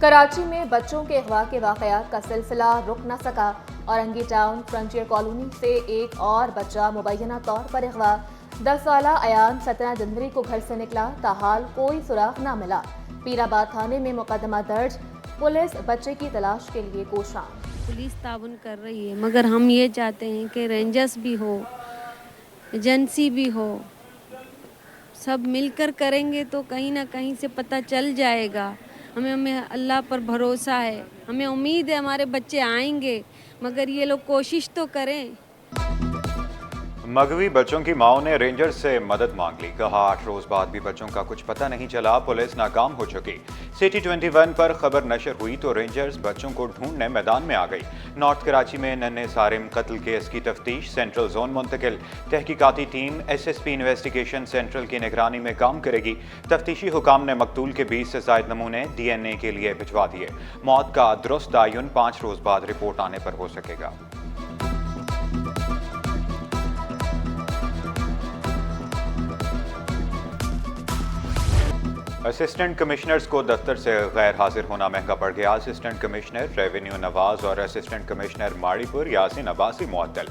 کراچی میں بچوں کے اغوا کے واقعات کا سلسلہ رک نہ سکا۔ اورنگی ٹاؤن فرنٹیئر کالونی سے ایک اور بچہ مبینہ طور پر اغوا۔ 10 سالہ ایان 17 جنوری کو گھر سے نکلا، تاحال کوئی سراغ نہ ملا۔ پیر آباد تھانے میں مقدمہ درج، پولیس بچے کی تلاش کے لیے کوشاں۔ پولیس تعاون کر رہی ہے، مگر ہم یہ چاہتے ہیں کہ رینجرز بھی ہو، ایجنسی بھی ہو، سب مل کر کریں گے تو کہیں نہ کہیں سے پتہ چل جائے گا۔ ہمیں اللہ پر بھروسہ ہے، ہمیں امید ہے ہمارے بچے آئیں گے، مگر یہ لوگ کوشش تو کریں۔ مغوی بچوں کی ماؤں نے رینجر سے مدد مانگ لی، کہا 8 روز بعد بھی بچوں کا کچھ پتہ نہیں چلا، پولیس ناکام ہو چکی۔ سٹی 21 پر خبر نشر ہوئی تو رینجرز بچوں کو ڈھونڈنے میدان میں آ گئی۔ نارتھ کراچی میں ننھے سارم قتل کیس کی تفتیش سینٹرل زون منتقل، تحقیقاتی ٹیم SSP انویسٹیگیشن سینٹرل کی نگرانی میں کام کرے گی۔ تفتیشی حکام نے مقتول کے 20 سے زائد نمونے DNA کے لیے بھجوا دیے۔ موت کا درست تعین 5 روز بعد رپورٹ آنے پر ہو سکے گا۔ اسسٹنٹ کمشنرز کو دفتر سے غیر حاضر ہونا مہنگا پڑ گیا۔ اسسٹنٹ کمشنر ریونیو نواز اور اسسٹنٹ کمشنر ماڑی پور یاسین عباسی معطل۔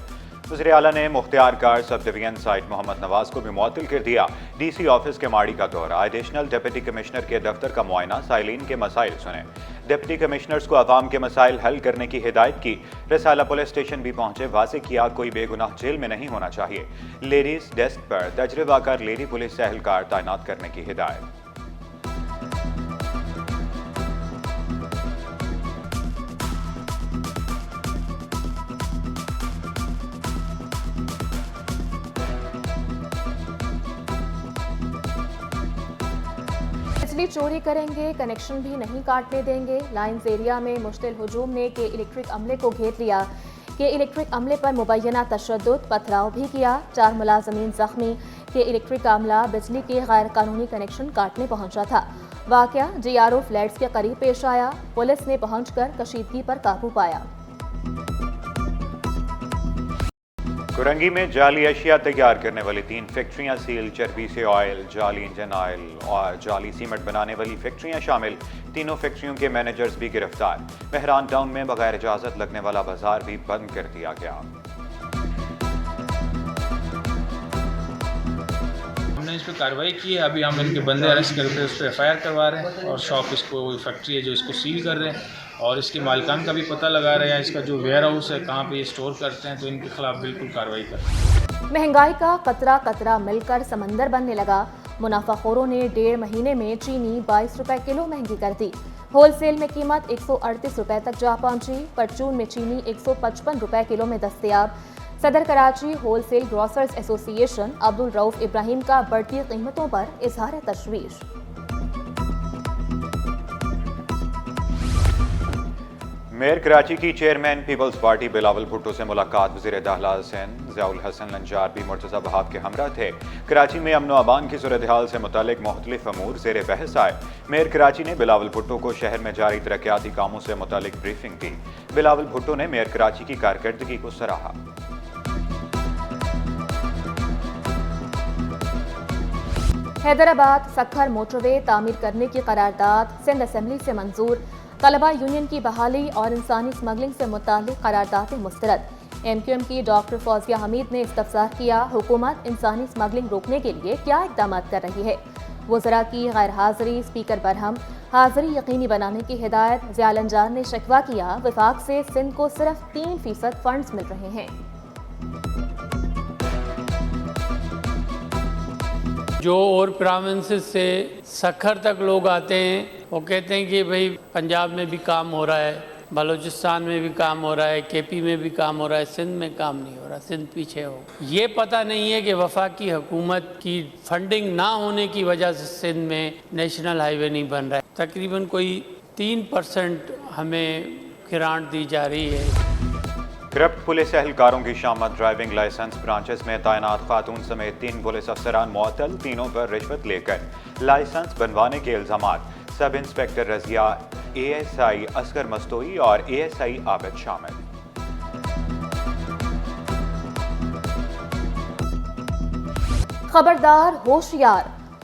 وزیر اعلیٰ نے مختار کار سب ڈویژن سائٹ محمد نواز کو بھی معطل کر دیا۔ DC آفس کے ماڑی کا دورہ، ایڈیشنل ڈپٹی کمشنر کے دفتر کا معائنہ، سائلین کے مسائل سنے۔ ڈپٹی کمشنرز کو عوام کے مسائل حل کرنے کی ہدایت کی۔ رسالہ پولیس اسٹیشن بھی پہنچے، واضح کیا کوئی بے گناہ جیل میں نہیں ہونا چاہیے۔ لیڈیز ڈیسک پر تجربہ کار لیڈی پولیس اہلکار تعینات کرنے کی ہدایت۔ بجلی چوری کریں گے، کنیکشن بھی نہیں کاٹنے دیں گے۔ لائنز ایریا میں مشتعل ہجوم نے کے الیکٹرک عملے کو گھیر لیا۔ کے الیکٹرک عملے پر مبینہ تشدد، پتھراؤ بھی کیا۔ 4 ملازمین زخمی۔ کے الیکٹرک عملہ بجلی کے غیر قانونی کنیکشن کاٹنے پہنچا تھا۔ واقعہ GRO فلیٹس کے قریب پیش آیا۔ پولیس نے پہنچ کر کشیدگی پر قابو پایا۔ کرنگی میں جعلی اشیاء تیار کرنے والی 3 فیکٹریاں سیل، چربی سے آئل، جعلی انجن آئل اور جعلی سیمنٹ بنانے والی فیکٹریاں شامل۔ تینوں فیکٹریوں کے مینیجرز بھی گرفتار۔ مہران ٹاؤن میں بغیر اجازت لگنے والا بازار بھی بند کر دیا گیا۔ ہم نے اس پہ کارروائی کی ہے، ابھی ہم ان کے بندے اریسٹ کر کے اس پہ FIR کروا رہے ہیں اور شاپ اس کو فیکٹری ہے جو اس کو سیل کر رہے ہیں اور اس کے مالکان کا بھی پتہ لگا رہے ہیں، اس کا جو ویئر ہاؤس ہے کہاں پہ یہ اسٹور کرتے ہیں، تو ان کے خلاف بالکل کارروائی کریں۔ مہنگائی کا قطرہ قطرہ مل کر سمندر بننے لگا۔ منافع خوروں نے 1.5 مہینے میں چینی 22 روپے کلو مہنگی کر دی۔ ہول سیل میں قیمت 138 روپے تک جا پہنچی۔ پرچون میں چینی 155 روپے کلو میں دستیاب۔ صدر کراچی ہول سیل گروسرز ایسوسی ایشن عبدالرؤف ابراہیم کا بڑھتی قیمتوں پر اظہار تشویش۔ میئر کراچی کی چیئرمین پیپلز پارٹی بلاول بھٹو سے ملاقات، وزیر داخلہ ضیاء الحسن نجار بھی مرتضی بہاو کے ہمراہ تھے۔ کراچی میں امن و امان کی صورتحال سے متعلق مختلف امور زیر بحث آئے۔ میئر کراچی نے بلاول بھٹو کو شہر میں جاری ترقیاتی کاموں سے متعلق بریفنگ دی۔ بلاول بھٹو نے میئر کراچی کی کارکردگی کو سراہا۔ حیدرآباد سکھر موٹر وے تعمیر کرنے کی قرارداد سندھ اسمبلی سے منظور۔ طلبہ یونین کی بحالی اور انسانی اسمگلنگ سے متعلق قراردادیں مسترد۔ MQM کی ڈاکٹر فوزیہ حمید نے استفسار کیا، حکومت انسانی اسمگلنگ روکنے کے لیے کیا اقدامات کر رہی ہے؟ وزراء کی غیر حاضری، اسپیکر برہم حاضری یقینی بنانے کی ہدایت۔ ضیاء الانجار نے شکوہ کیا، وفاق سے سندھ کو صرف 3% فنڈز مل رہے ہیں۔ جو اور پروونسز سے سکھر تک لوگ آتے ہیں، وہ کہتے ہیں کہ بھئی پنجاب میں بھی کام ہو رہا ہے، بلوچستان میں بھی کام ہو رہا ہے، KP میں بھی کام ہو رہا ہے، سندھ میں کام نہیں ہو رہا، سندھ پیچھے ہو۔ یہ پتہ نہیں ہے کہ وفاقی حکومت کی فنڈنگ نہ ہونے کی وجہ سے سندھ میں نیشنل ہائی وے نہیں بن رہا ہے۔ تقریباً کوئی 3% ہمیں گرانٹ دی جا رہی ہے۔ کرپٹ پولیس اہلکاروں کی شامت، ڈرائیونگ لائسنس برانچز میں تعینات خاتون سمیت 3 پولیس افسران معطل، تینوں پر رشوت لے کر لائسنس بنوانے کے الزامات۔ سب انسپکٹر رضیہ، ASI اصغر مستوئی اور ASI عابد شامل۔ خبردار، ہوشیار،